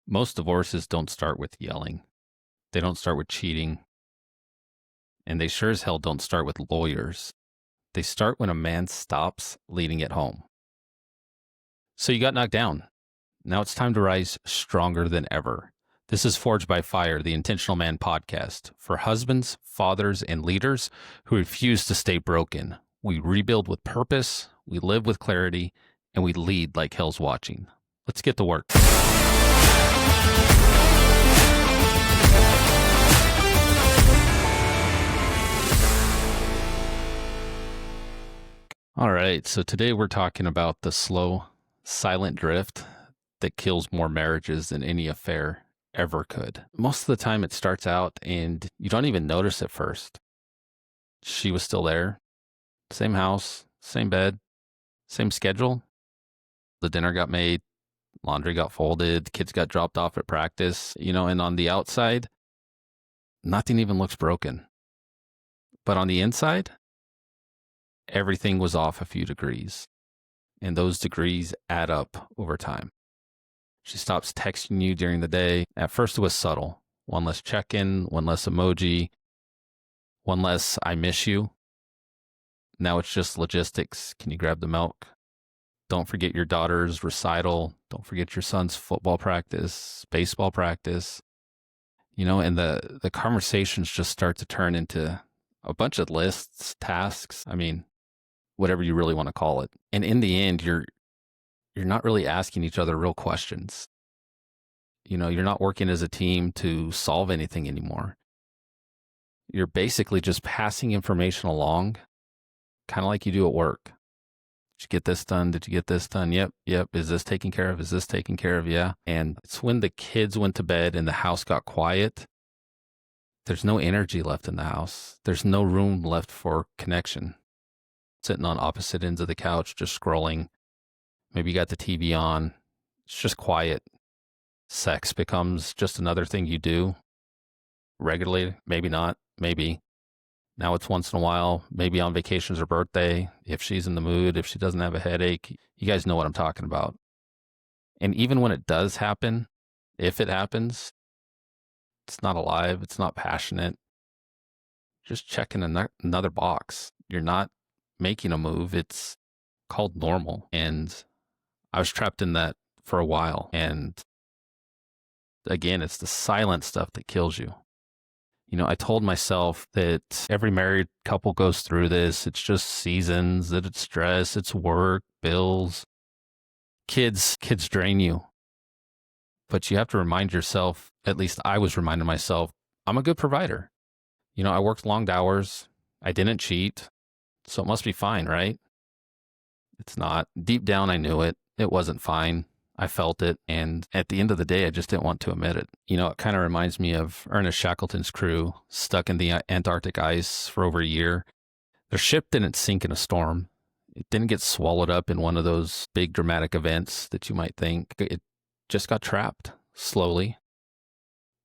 Most divorces don't start with yelling. They don't start with cheating. And they sure as hell don't start with lawyers. They start when a man stops leading at home. So you got knocked down. Now it's time to rise stronger than ever. This is Forged by Fire, the Intentional Man podcast for husbands, fathers, and leaders who refuse to stay broken. We rebuild with purpose, we live with clarity, and we lead like hell's watching. Let's get to work. All right, so today we're talking about the slow, silent drift that kills more marriages than any affair ever could. Most of the time it starts out and you don't even notice at first. She was still there, same house, same bed, same schedule. The dinner got made, laundry got folded, kids got dropped off at practice, and on the outside, nothing even looks broken. But on the inside, everything was off a few degrees, and those degrees add up over time. She stops texting you during the day. At first it was subtle. One less check-in, one less emoji, one less I miss you. Now it's just logistics. Can you grab the milk? Don't forget your daughter's recital. Don't forget your son's football practice, baseball practice. And the conversations just start to turn into a bunch of lists, tasks. Whatever you really want to call it. And in the end, you're not really asking each other real questions. You're not working as a team to solve anything anymore. You're basically just passing information along, kind of like you do at work. Did you get this done? Did you get this done? Yep. Is this taken care of? Is this taken care of? Yeah. And it's when the kids went to bed and the house got quiet. There's no energy left in the house. There's no room left for connection. Sitting on opposite ends of the couch, just scrolling. Maybe you got the TV on. It's just quiet. Sex becomes just another thing you do regularly. Maybe not. Maybe. Now it's once in a while, maybe on vacations or birthday, if she's in the mood, if she doesn't have a headache. You guys know what I'm talking about. And even when it does happen, if it happens, it's not alive. It's not passionate. Just checking another box. You're not making a move. It's called normal. And I was trapped in that for a while. And again, it's the silent stuff that kills you. I told myself that every married couple goes through this. It's just seasons, that it's stress, it's work, bills, kids drain you. But you have to remind yourself, at least I was reminding myself, I'm a good provider. I worked long hours. I didn't cheat. So it must be fine, right? It's not. Deep down, I knew it. It wasn't fine. I felt it. And at the end of the day, I just didn't want to admit it. It kind of reminds me of Ernest Shackleton's crew stuck in the Antarctic ice for over a year. Their ship didn't sink in a storm. It didn't get swallowed up in one of those big dramatic events that you might think. It just got trapped slowly.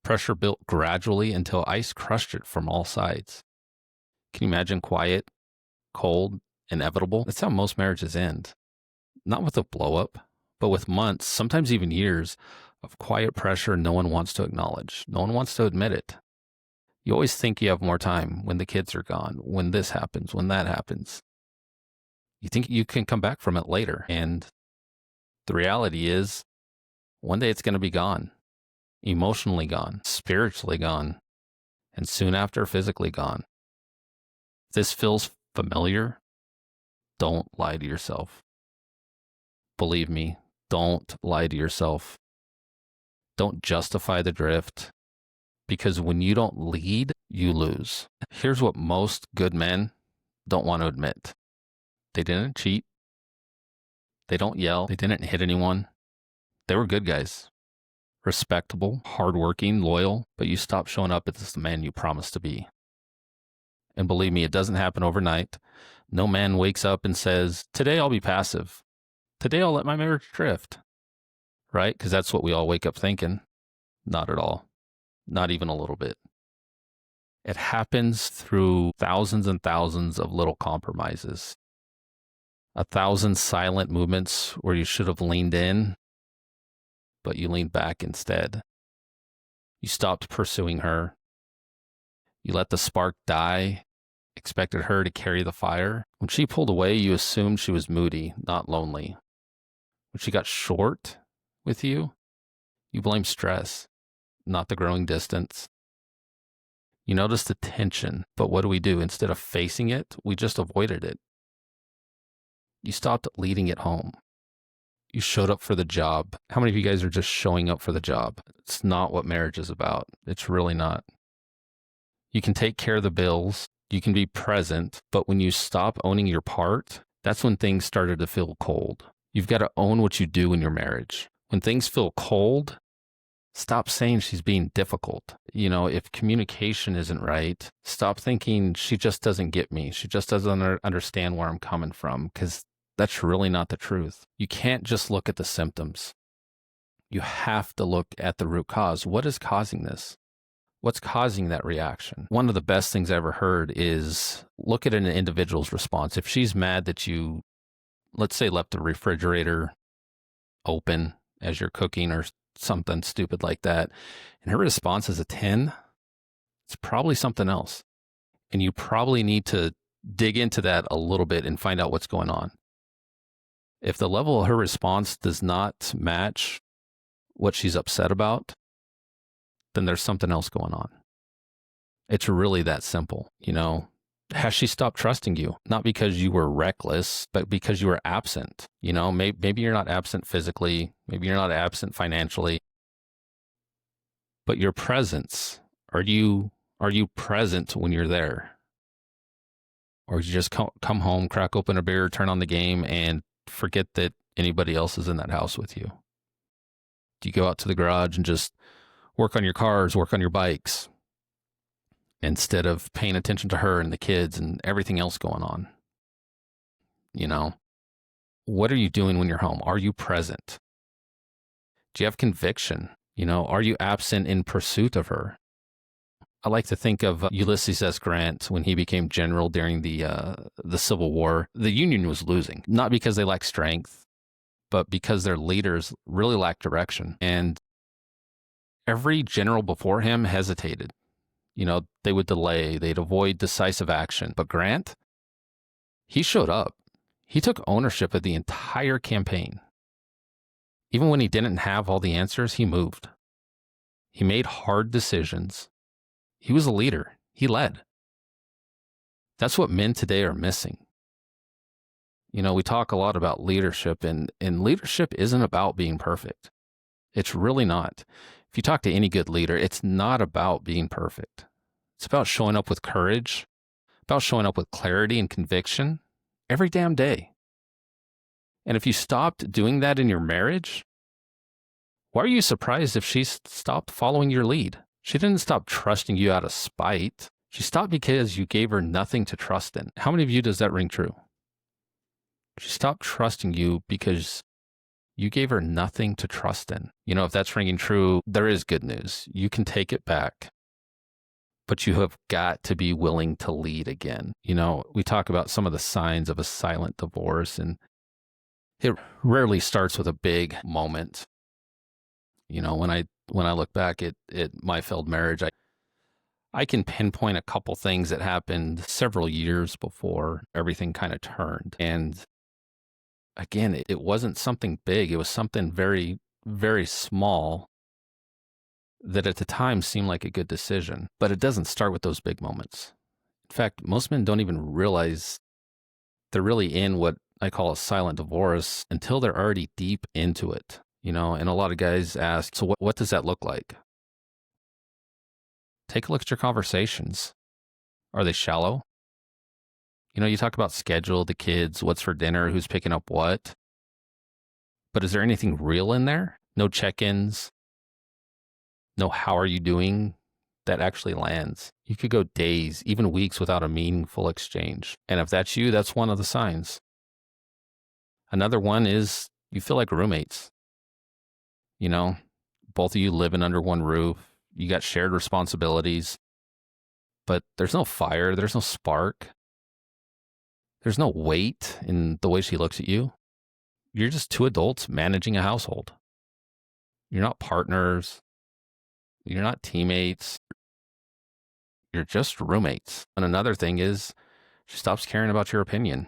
Pressure built gradually until ice crushed it from all sides. Can you imagine quiet, cold, inevitable? That's how most marriages end. Not with a blow up, but with months, sometimes even years, of quiet pressure no one wants to acknowledge. No one wants to admit it. You always think you have more time when the kids are gone, when this happens, when that happens. You think you can come back from it later. And the reality is, one day it's going to be gone. Emotionally gone, spiritually gone, and soon after, physically gone. If this feels familiar, don't lie to yourself. Believe me, don't lie to yourself. Don't justify the drift, because when you don't lead, you lose. Here's what most good men don't want to admit. They didn't cheat. They don't yell. They didn't hit anyone. They were good guys. Respectable, hardworking, loyal, but you stopped showing up as the man you promised to be. And believe me, it doesn't happen overnight. No man wakes up and says, today I'll be passive. Today I'll let my marriage drift. Right? Because that's what we all wake up thinking. Not at all. Not even a little bit. It happens through thousands and thousands of little compromises. 1,000 silent movements where you should have leaned in but you leaned back instead. You stopped pursuing her. You let the spark die, expected her to carry the fire. When she pulled away, you assumed she was moody, not lonely. When she got short with you blamed stress, not the growing distance. You noticed the tension, but what do? Instead of facing it, we just avoided it. You stopped leading it home. You showed up for the job. How many of you guys are just showing up for the job? It's not what marriage is about. It's really not. You can take care of the bills. You can be present, but when you stop owning your part, that's when things started to feel cold. You've got to own what you do in your marriage. When things feel cold, stop saying she's being difficult. If communication isn't right, stop thinking she just doesn't get me. She just doesn't understand where I'm coming from, because that's really not the truth. You can't just look at the symptoms. You have to look at the root cause. What is causing this? What's causing that reaction? One of the best things I ever heard is look at an individual's response. If she's mad that you, let's say, left the refrigerator open as you're cooking or something stupid like that, and her response is a 10, it's probably something else. And you probably need to dig into that a little bit and find out what's going on. If the level of her response does not match what she's upset about, then there's something else going on. It's really that simple. Has she stopped trusting you? Not because you were reckless, but because you were absent. Maybe you're not absent physically, maybe you're not absent financially, but your presence, are you present when you're there? Or you just come home, crack open a beer, turn on the game, and forget that anybody else is in that house with you? Do you go out to the garage and just work on your cars, work on your bikes, instead of paying attention to her and the kids and everything else going on? What are you doing when you're home? Are you present? Do you have conviction? Are you absent in pursuit of her? I like to think of Ulysses S. Grant when he became general during the Civil War. The Union was losing, not because they lacked strength, but because their leaders really lacked direction. And every general before him hesitated. They would delay, they'd avoid decisive action. But Grant, he showed up. He took ownership of the entire campaign. Even when he didn't have all the answers, he moved. He made hard decisions. He was a leader. He led. That's what men today are missing. We talk a lot about leadership, and leadership isn't about being perfect. It's really not. If you talk to any good leader, it's not about being perfect. It's about showing up with courage, about showing up with clarity and conviction every damn day. And if you stopped doing that in your marriage, why are you surprised if she stopped following your lead? She didn't stop trusting you out of spite. She stopped because you gave her nothing to trust in. How many of you does that ring true? She stopped trusting you because you gave her nothing to trust in. If that's ringing true, there is good news. You can take it back, but you have got to be willing to lead again. We talk about some of the signs of a silent divorce, and it rarely starts with a big moment. When I look back at my failed marriage, I can pinpoint a couple things that happened several years before everything kind of turned. And again, it wasn't something big. It was something very, very small that at the time seemed like a good decision. But it doesn't start with those big moments. In fact, most men don't even realize they're really in what I call a silent divorce until they're already deep into it. And a lot of guys ask, so what does that look like? Take a look at your conversations. Are they shallow? You talk about schedule, the kids, what's for dinner, who's picking up what. But is there anything real in there? No check-ins, no how are you doing that actually lands. You could go days, even weeks without a meaningful exchange. And if that's you, that's one of the signs. Another one is you feel like roommates. Both of you living under one roof. You got shared responsibilities, but there's no fire. There's no spark. There's no weight in the way she looks at you. You're just two adults managing a household. You're not partners. You're not teammates. You're just roommates. And another thing is she stops caring about your opinion.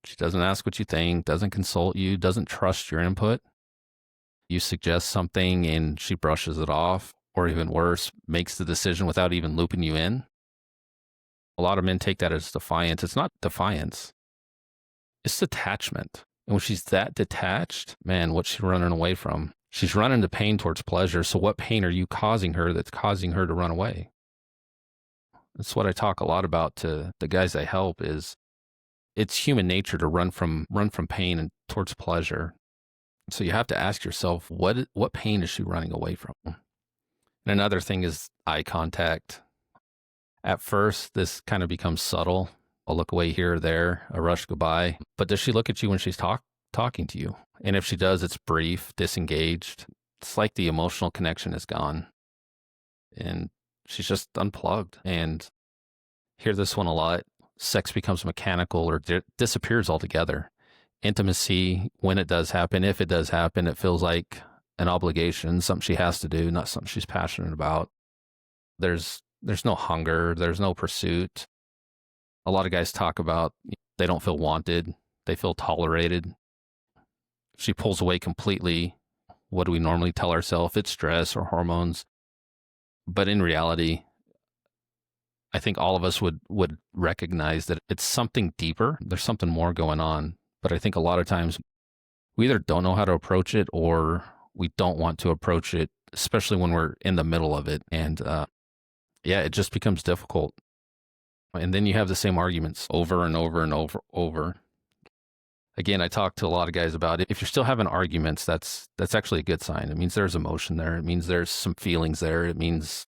She doesn't ask what you think, doesn't consult you, doesn't trust your input. You suggest something and she brushes it off, or even worse, makes the decision without even looping you in. A lot of men take that as defiance. It's not defiance, it's detachment. And when she's that detached, man, what's she running away from? She's running to pain towards pleasure. So what pain are you causing her that's causing her to run away? That's what I talk a lot about to the guys I help is it's human nature to run from pain and towards pleasure. So you have to ask yourself, what pain is she running away from? And another thing is eye contact. At first, this kind of becomes subtle. A look away here or there, a rush goodbye. But does she look at you when she's talking to you? And if she does, it's brief, disengaged. It's like the emotional connection is gone. And she's just unplugged. And hear this one a lot. Sex becomes mechanical or disappears altogether. Intimacy, when it does happen, if it does happen, it feels like an obligation, something she has to do, not something she's passionate about. There's no hunger, there's no pursuit. A lot of guys talk about they don't feel wanted, they feel tolerated. If she pulls away completely, what do we normally tell ourselves? It's stress or hormones. But in reality, I think all of us would recognize that it's something deeper. There's something more going on. But I think a lot of times we either don't know how to approach it or we don't want to approach it, especially when we're in the middle of it. And it just becomes difficult. And then you have the same arguments over and over and over. Again, I talk to a lot of guys about it. If you're still having arguments, that's actually a good sign. It means there's emotion there. It means there's some feelings there. It means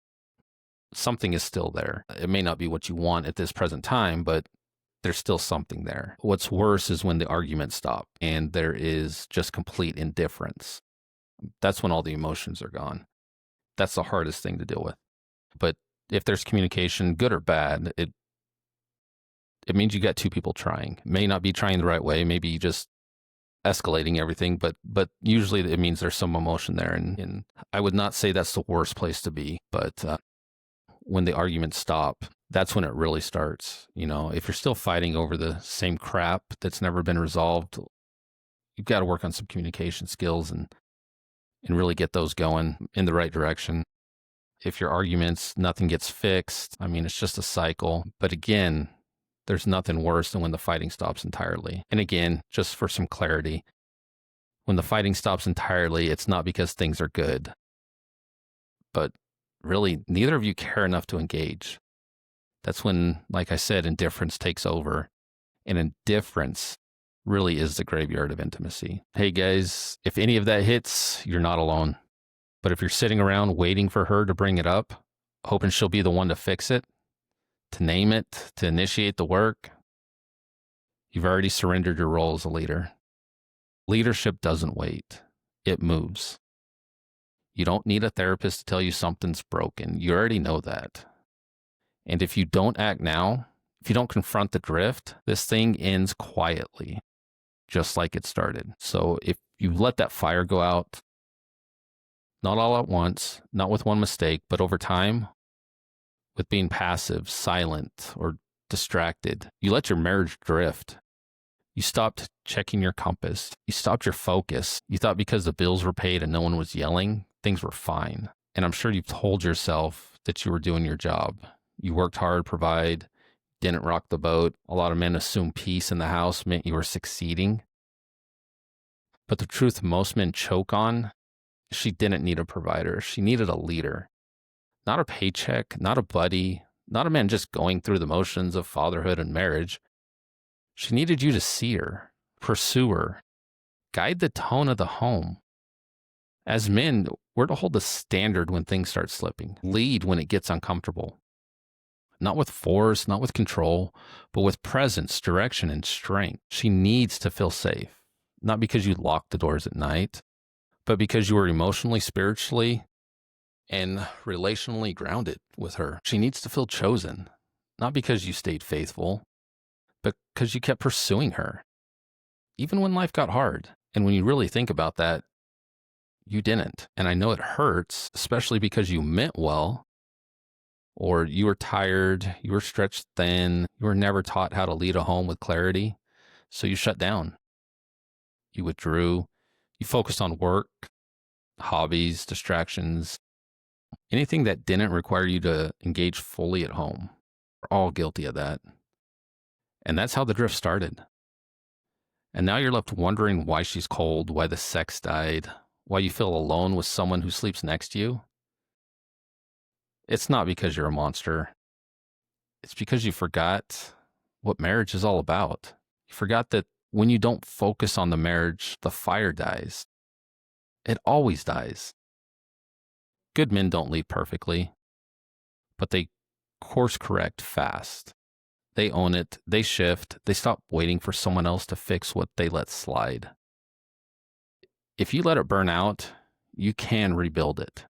something is still there. It may not be what you want at this present time, but there's still something there. What's worse is when the arguments stop and there is just complete indifference. That's when all the emotions are gone. That's the hardest thing to deal with. But if there's communication, good or bad, it means you got two people trying. It may not be trying the right way. Maybe you just escalating everything, but usually it means there's some emotion there. And I would not say that's the worst place to be, but when the arguments stop, that's when it really starts. If you're still fighting over the same crap that's never been resolved, you've got to work on some communication skills and really get those going in the right direction. If your arguments, nothing gets fixed, it's just a cycle. But again, there's nothing worse than when the fighting stops entirely. And again, just for some clarity, when the fighting stops entirely, it's not because things are good, but really neither of you care enough to engage. That's when, like I said, indifference takes over. And indifference really is the graveyard of intimacy. Hey guys, if any of that hits, you're not alone. But if you're sitting around waiting for her to bring it up, hoping she'll be the one to fix it, to name it, to initiate the work, you've already surrendered your role as a leader. Leadership doesn't wait. It moves. You don't need a therapist to tell you something's broken. You already know that. And if you don't act now, if you don't confront the drift, this thing ends quietly, just like it started. So if you let that fire go out, not all at once, not with one mistake, but over time, with being passive, silent, or distracted, you let your marriage drift. You stopped checking your compass. You stopped your focus. You thought because the bills were paid and no one was yelling, things were fine. And I'm sure you've told yourself that you were doing your job. You worked hard, provide, didn't rock the boat. A lot of men assume peace in the house meant you were succeeding. But the truth most men choke on, she didn't need a provider. She needed a leader. Not a paycheck, not a buddy, not a man just going through the motions of fatherhood and marriage. She needed you to see her, pursue her, guide the tone of the home. As men, we're to hold the standard when things start slipping, lead when it gets uncomfortable. Not with force, not with control, but with presence, direction, and strength. She needs to feel safe, not because you locked the doors at night, but because you were emotionally, spiritually, and relationally grounded with her. She needs to feel chosen, not because you stayed faithful, but because you kept pursuing her, even when life got hard. And when you really think about that, You didn't. And I know it hurts, especially because you meant well, or you were tired, you were stretched thin, you were never taught how to lead a home with clarity. So you shut down, you withdrew, you focused on work, hobbies, distractions, anything that didn't require you to engage fully at home. We're all guilty of that. And that's how the drift started. And now you're left wondering why she's cold, why the sex died, why you feel alone with someone who sleeps next to you. It's not because you're a monster. It's because you forgot what marriage is all about. You forgot that when you don't focus on the marriage, the fire dies. It always dies. Good men don't lead perfectly, but they course correct fast. They own it, they shift, they stop waiting for someone else to fix what they let slide. If you let it burn out, you can rebuild it.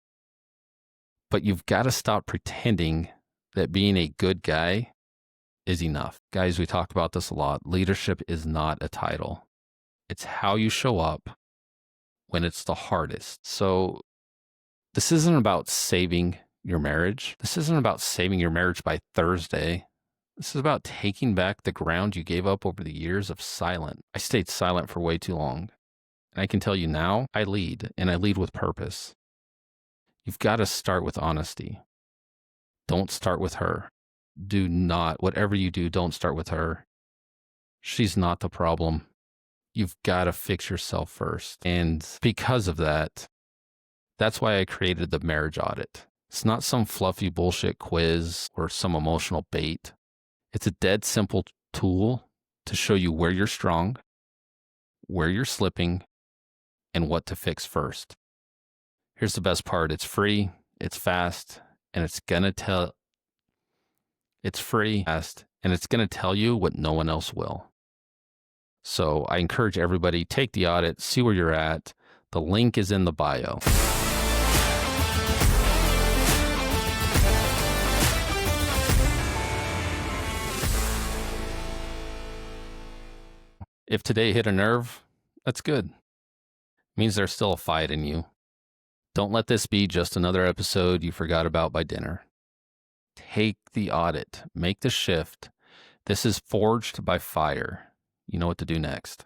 But you've got to stop pretending that being a good guy is enough. Guys, we talk about this a lot. Leadership is not a title. It's how you show up when it's the hardest. So this isn't about saving your marriage. This isn't about saving your marriage by Thursday. This is about taking back the ground you gave up over the years of silent. I stayed silent for way too long. And I can tell you now, I lead, and I lead with purpose. You've got to start with honesty. Don't start with her. Do not, whatever you do, don't start with her. She's not the problem. You've got to fix yourself first. And because of that, that's why I created the marriage audit. It's not some fluffy bullshit quiz or some emotional bait. It's a dead simple tool to show you where you're strong, where you're slipping, and what to fix first. Here's the best part. It's free, it's fast, and it's going to tell you what no one else will. So I encourage everybody, take the audit, see where you're at. The link is in the bio. If today hit a nerve, that's good. It means there's still a fight in you. Don't let this be just another episode you forgot about by dinner. Take the audit, make the shift. This is forged by fire. You know what to do next.